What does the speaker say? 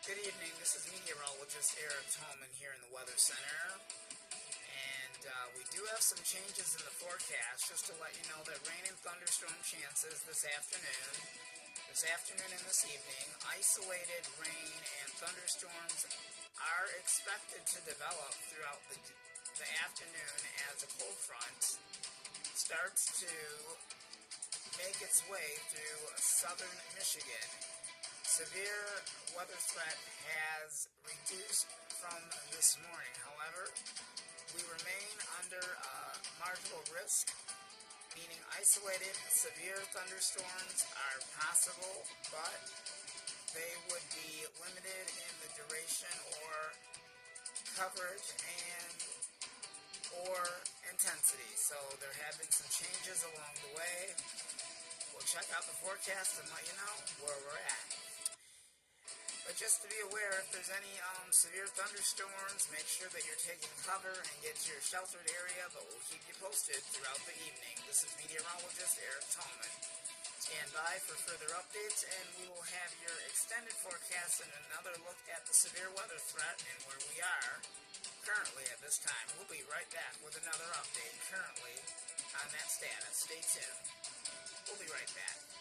Good evening, this is meteorologist Eric Tolman here in the Weather Center, and we do have some changes in the forecast, just to let you know that rain and thunderstorm chances this afternoon and this evening. Isolated rain and thunderstorms are expected to develop throughout the afternoon as a cold front starts to make its way through southern Michigan. Severe weather threat has reduced from this morning. However, we remain under marginal risk, meaning isolated severe thunderstorms are possible, but they would be limited in the duration or coverage or intensity. So there have been some changes along the way. We'll check out the forecast and let you know where we're at. But just to be aware, if there's any severe thunderstorms, make sure that you're taking cover and get to your sheltered area, but we'll keep you posted throughout the evening. This is meteorologist Eric Tolman. Stand by for further updates, and we will have your extended forecast and another look at the severe weather threat and where we are currently at this time. We'll be right back with another update currently on that status. Stay tuned. We'll be right back.